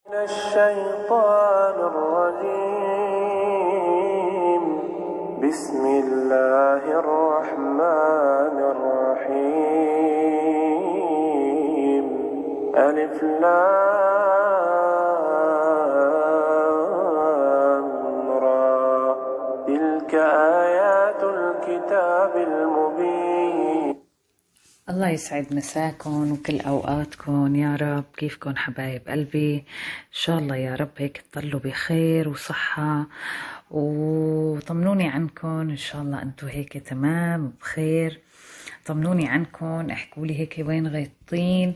من الشيطان الرجيم. بسم الله الرحمن الرحيم. ألف لام را. تلك آيات الكتاب المبين. الله يسعد مساكم وكل أوقاتكم يا رب. كيفكم حبايب قلبي؟ إن شاء الله يا رب هيك تضلوا بخير وصحة، وطمنوني عنكم. إن شاء الله أنتوا هيك تمام بخير. طمنوني عنكم، احكوا لي هيك وين غيطين،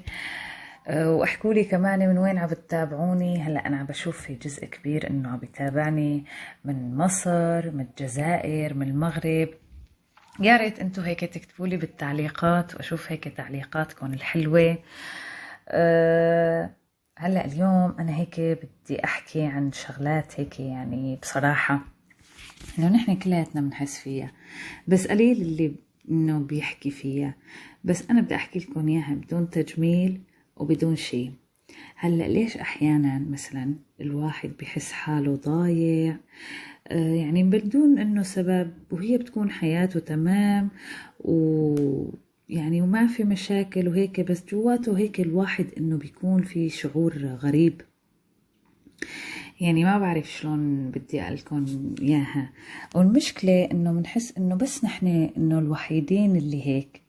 واحكوا لي كمان من وين عم بتتابعوني. هلا أنا عم بشوف في جزء كبير إنه عم بيتابعني من مصر، من الجزائر، من المغرب. يا ريت انتوا هيك تكتبوا لي بالتعليقات واشوف هيك تعليقاتكم الحلوة. هلا اليوم انا هيك بدي احكي عن شغلات هيك، يعني بصراحة انه نحن كلياتنا بنحس فيها، بس قليل اللي انه بيحكي فيها. بس انا بدي احكي لكم اياها بدون تجميل وبدون شيء. هلا ليش احيانا مثلا الواحد بحس حاله ضايع، يعني بدون انه سبب، وهي بتكون حياته تمام ويعني وما في مشاكل وهيك، بس جواته هيك الواحد انه بيكون في شعور غريب. يعني ما بعرف شلون بدي اقلكم اياها. والمشكلة انه بنحس انه بس نحن انه الوحيدين اللي هيك.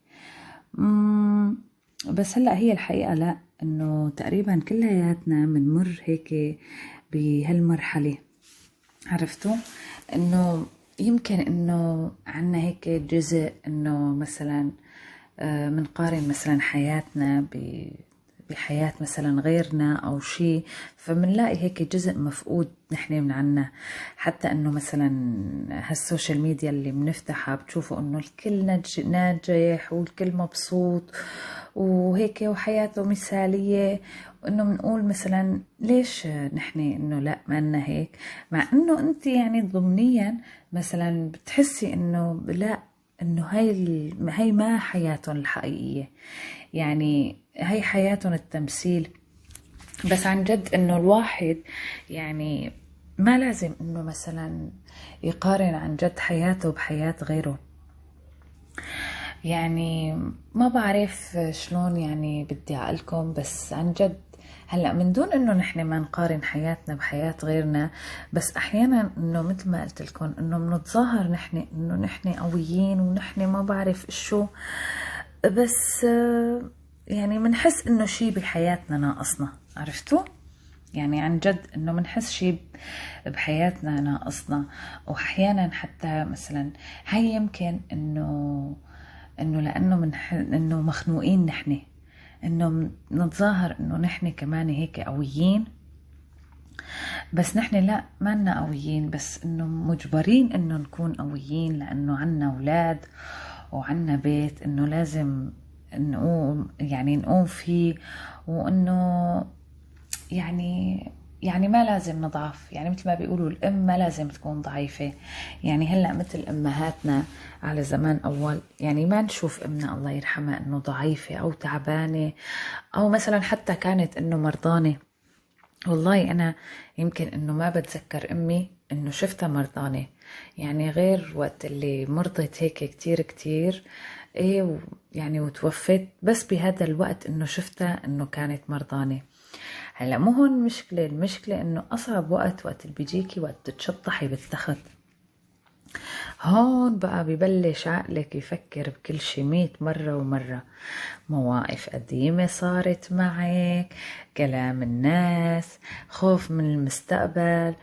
بس هلأ هي الحقيقة لا، انه تقريبا كلياتنا بنمر هيك بهالمرحلة. عرفتوا انه يمكن انه عنا هيك جزء انه مثلا منقارن مثلا حياتنا بحياة مثلا غيرنا او شيء، فمنلاقي هيك جزء مفقود نحن من عنا. حتى انه مثلا هالسوشيال ميديا اللي بنفتحها بتشوفوا انه الكل ناجح والكل مبسوط وهيك وحياته مثالية، وانه بنقول مثلا ليش نحن انه لا ما لنا هيك، مع انه انت يعني ضمنيا مثلا بتحسي انه لا، انه هاي ما حياتهم الحقيقية، يعني هاي حياتهم التمثيل. بس عن جد انه الواحد يعني ما لازم انه مثلا يقارن عن جد حياته بحياة غيره. يعني ما بعرف شلون يعني بدي اقلكم، بس عن جد هلا من دون انه نحن ما نقارن حياتنا بحياة غيرنا، بس احيانا انه مثل ما قلت لكم انه بنتظاهر نحن انه نحن قويين ونحن ما بعرف شو، بس يعني بنحس انه شي بحياتنا ناقصنا. عرفتوا؟ يعني عن جد انه بنحس شي بحياتنا ناقصنا. واحيانا حتى مثلا هاي يمكن انه لانه انه مخنوقين نحن، انه نتظاهر انه نحن كمان هيك قويين، بس نحن لا ما لنا قويين، بس انه مجبرين انه نكون قويين لانه عنا اولاد وعنا بيت انه لازم نقوم، يعني نقوم فيه. وانه يعني ما لازم نضعف، يعني مثل ما بيقولوا الأم ما لازم تكون ضعيفة. يعني هلأ مثل أمهاتنا على زمان أول، يعني ما نشوف أمنا الله يرحمها أنه ضعيفة أو تعبانة، أو مثلا حتى كانت أنه مرضانة. والله أنا يمكن أنه ما بتذكر أمي أنه شفتها مرضانة، يعني غير وقت اللي مرضت هيك كتير كتير إيه يعني وتوفت، بس بهذا الوقت أنه شفتها أنه كانت مرضانة. هلا مو هون المشكلة، المشكلة انه اصعب وقت اللي بيجيكي وقت تتشطحي بالتخت. هون بقى ببلش عقلك يفكر بكل شي 100 مرة ومرة. مواقف قديمة صارت معك، كلام الناس، خوف من المستقبل،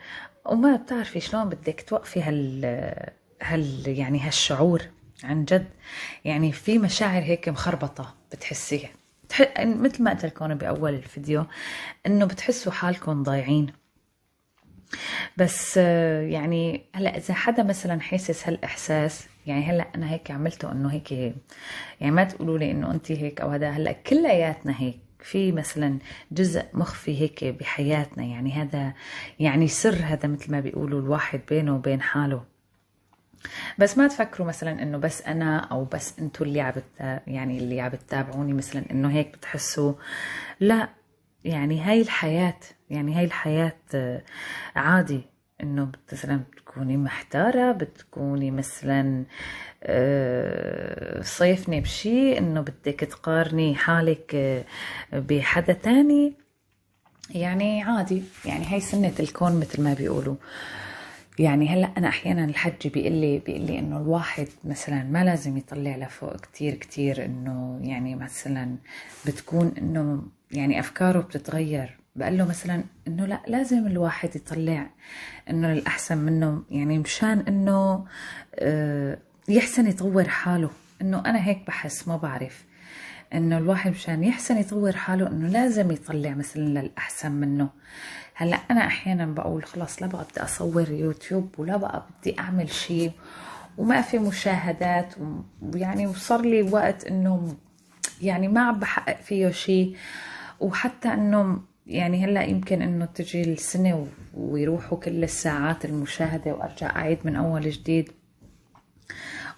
وما بتعرفي شلون بدك توقفي يعني هالشعور. عن جد يعني في مشاعر هيك مخربطة بتحسيها، مثل ما قلت لكم باول الفيديو انه بتحسوا حالكم ضايعين. بس يعني هلا اذا حدا مثلا حاسس هالاحساس، يعني هلا انا هيك عملته انه هيك، يعني ما تقولوا لي انه انت هيك او هذا، هلا كلياتنا هيك في مثلا جزء مخفي هيك بحياتنا، يعني هذا يعني سر، هذا مثل ما بيقولوا الواحد بينه وبين حاله. بس ما تفكروا مثلا انه بس انا او بس انتوا اللي يعني اللي عم بتتابعوني مثلا انه هيك بتحسوا، لا، يعني هاي الحياة، يعني هاي الحياة عادي انه مثلا بتكوني محتارة، بتكوني مثلا صيفني بشي انه بدك تقارني حالك بحدا تاني، يعني عادي، يعني هاي سنة الكون مثل ما بيقولوا. يعني هلا انا احيانا الحج بيقول لي انه الواحد مثلا ما لازم يطلع لفوق كتير كتير، انه يعني مثلا بتكون انه يعني افكاره بتتغير. بقول له مثلا انه لا، لازم الواحد يطلع انه الاحسن منه، يعني مشان انه يحسن يطور حاله. انه انا هيك بحس، ما بعرف، انه الواحد مشان يحسن يطور حاله انه لازم يطلع مثلا للاحسن منه. هلا انا احيانا بقول خلاص لا بقى بدي اصور يوتيوب، ولا بقى بدي اعمل شيء وما في مشاهدات، ويعني وصار لي وقت انه يعني ما عم بحقق فيه شيء. وحتى انه يعني هلا يمكن انه تجي السنة ويروحوا كل الساعات المشاهدة وارجع اعيد من اول جديد.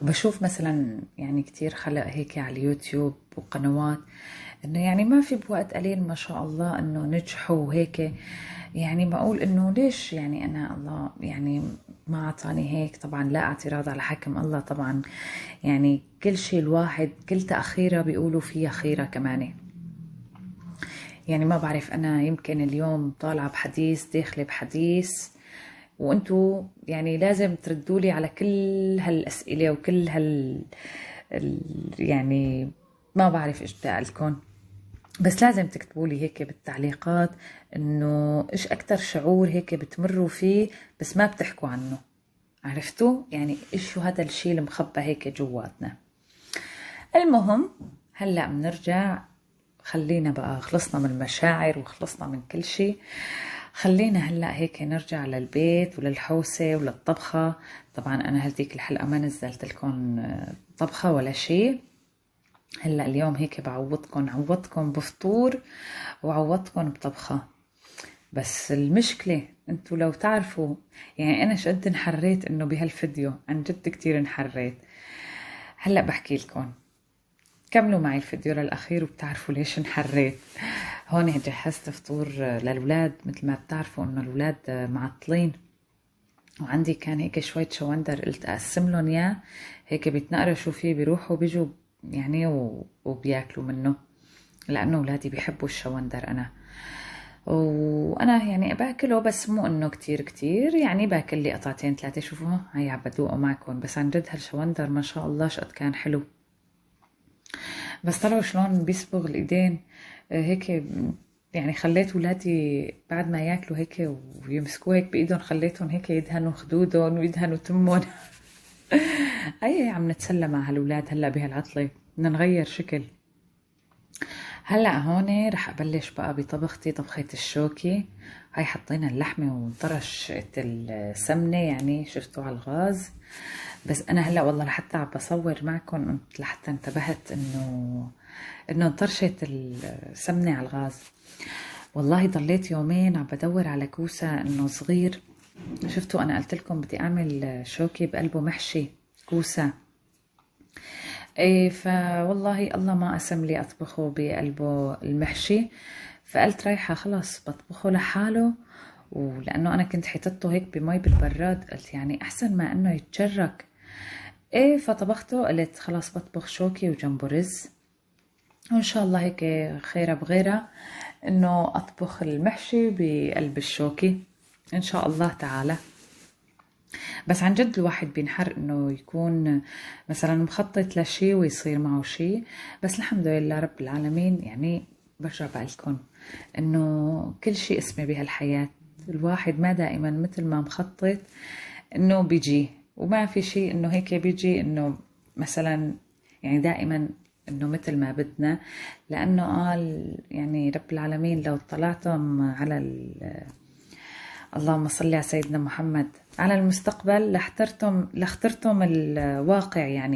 وبشوف مثلا يعني كتير خلق هيك على اليوتيوب وقنوات انه يعني ما في بوقت قليل ما شاء الله انه نجحوا وهيك. يعني بقول انه ليش يعني انا الله يعني ما اعطاني هيك؟ طبعا لا اعتراض على حكم الله طبعا، يعني كل شيء الواحد كل تأخيرة بيقولوا فيها خيرة كمان. يعني ما بعرف، انا يمكن اليوم طالعة بحديث داخلة بحديث، وانتو يعني لازم تردوا لي على كل هالاسئله وكل يعني ما بعرف ايش بدي اقلكم، بس لازم تكتبوا لي هيك بالتعليقات انه ايش اكتر شعور هيك بتمروا فيه بس ما بتحكوا عنه. عرفتوا يعني ايش شو هذا الشيء المخبى هيك جواتنا؟ المهم هلا بنرجع، خلينا بقى خلصنا من المشاعر وخلصنا من كل شيء. خلينا هلا هيك نرجع للبيت وللحوسة وللطبخة. طبعا انا هذيك الحلقة ما نزلت لكم طبخة ولا شيء. هلا اليوم هيك عوضكم بفطور وعوضكم بطبخة. بس المشكلة انتو لو تعرفوا يعني انا شقد انحريت انه بهالفيديو، عن جد كتير انحريت. هلا بحكي لكم، كملوا معي الفيديو للأخير وبتعرفوا ليش انحريت. هون جهزت فطور للولاد، مثل ما بتعرفوا انه الولاد معطلين، وعندي كان هيك شوية شوندر قلت اقسم لهم اياه، هيك بيتنقرشوا فيه بيروحوا بيجوا يعني وبياكلوا منه، لانه اولادي بيحبوا الشوندر. وانا يعني باكله بس مو انه كتير، يعني باكل لي قطعتين ثلاثة. شوفوا هاي عم بدوقه معكم، بس عن جد هالشوندر ما شاء الله شقد كان حلو. بس طلعوا شلون بيصبغ الايدين هيك. يعني خليت ولادي بعد ما ياكلوا هيك ويمسكوه هيك بايدهم، خليتهم هيك يدهنوا خدودهم ويدهنوا تمهم. اي عم نتسلى مع هالولاد هلا بهالعطله، بدنا نغير شكل. هلا هون رح ابلش بقى بطبختي، طبخة الشوكي. هاي حطينا اللحمة وانطرشت السمنة، يعني شفتوا على الغاز. بس انا هلا والله لحتى عم بصور معكم لحتى انتبهت انه انطرشت السمنة على الغاز. والله ضليت يومين عم بدور على كوسة انه صغير. شفتوا انا قلت لكم بدي اعمل شوكي بقلبه محشي كوسة، ايه فوالله الله ما قسم لي اطبخه بقلبه المحشي، فقلت رايحة خلاص بطبخه لحاله. ولانه انا كنت حطيته هيك بمي بالبراد، قلت يعني احسن ما انه يتشرك. ايه فطبخته، قلت خلاص بطبخ شوكي وجنبه رز، وان شاء الله هيك خيرة بغيرة انه اطبخ المحشي بقلب الشوكي ان شاء الله تعالى. بس عن جد الواحد بينحر انه يكون مثلا مخطط لشي ويصير معه شي. بس الحمد لله رب العالمين. يعني برجع بقلكن انه كل شي اسمه بهالحياة، الواحد ما دائما مثل ما مخطط انه بيجي، وما في شي انه هيك بيجي انه مثلا يعني دائما انه مثل ما بدنا. لانه قال يعني رب العالمين لو اطلعتم على اللهم صل على سيدنا محمد على المستقبل لاخترتم الواقع.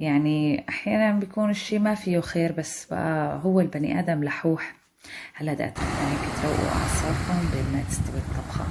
يعني احيانا بيكون الشيء ما فيه خير، بس بقى هو البني ادم لحوح. هلا بدي اترككم هيك تروقوا اعصابكم بين ما تستوي الطبخه.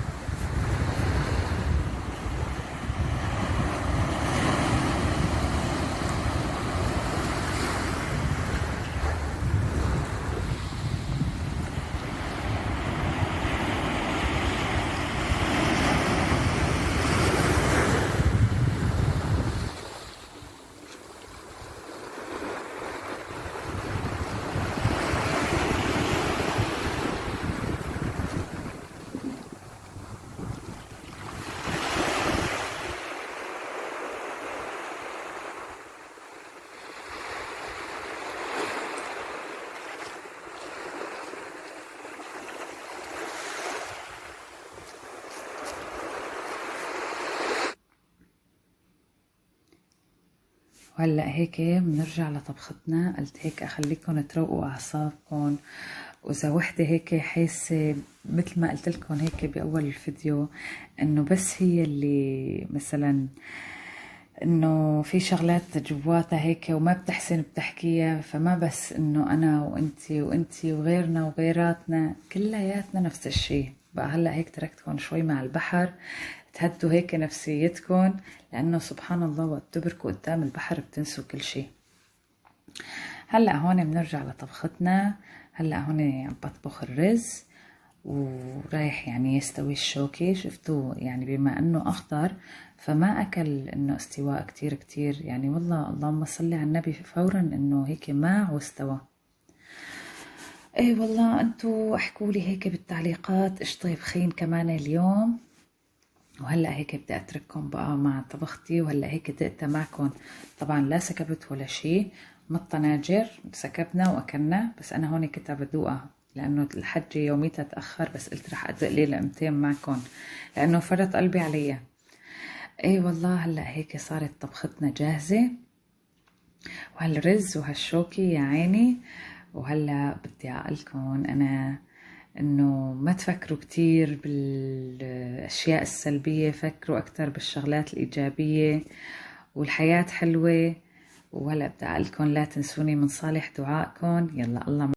وهلا هيك بنرجع لطبختنا. قلت هيك اخليكم تروقوا اعصابكم، واذا وحده هيك حاسه مثل ما قلت لكم هيك باول الفيديو انه بس هي اللي مثلا انه في شغلات جواتها هيك وما بتحسن بتحكيها، فما بس انه انا وانتي وانتي وغيرنا وغيراتنا، كلياتنا نفس الشيء. بقى هلا هيك تركتكم شوي مع البحر تهدوا هيك نفسيتكم، لانه سبحان الله وقت تبركوا قدام البحر بتنسوا كل شيء. هلا هون بنرجع لطبختنا. هلا هون عم بطبخ الرز ورايح يعني يستوي الشوكي. شفتوا يعني بما انه اخضر فما اكل انه استواء كتير كتير، يعني والله اللهم صل على النبي فورا انه هيك ماع واستوى. ايه والله انتو احكوا لي هيك بالتعليقات ايش طيبخين كمان اليوم. وهلا هيك بدي اترككم بقى مع طبختي، وهلا هيك دقتها معكم. طبعا لا سكبت ولا شيء، ما الطناجر سكبنا واكلنا، بس انا هون كنت بدوقها لانه الحجة يوميتها تاخر، بس قلت رح ادق لي لقمتين معكم لانه فرط قلبي عليها. ايه والله هلا هيك صارت طبختنا جاهزة، وهالرز وهالشوكي يا عيني. وهلا بدي اقلكم انا انه ما تفكروا كتير بالاشياء السلبية، فكروا اكتر بالشغلات الايجابية، والحياة حلوة. وهلا بدي اقلكم لا تنسوني من صالح دعائكم. يلا الله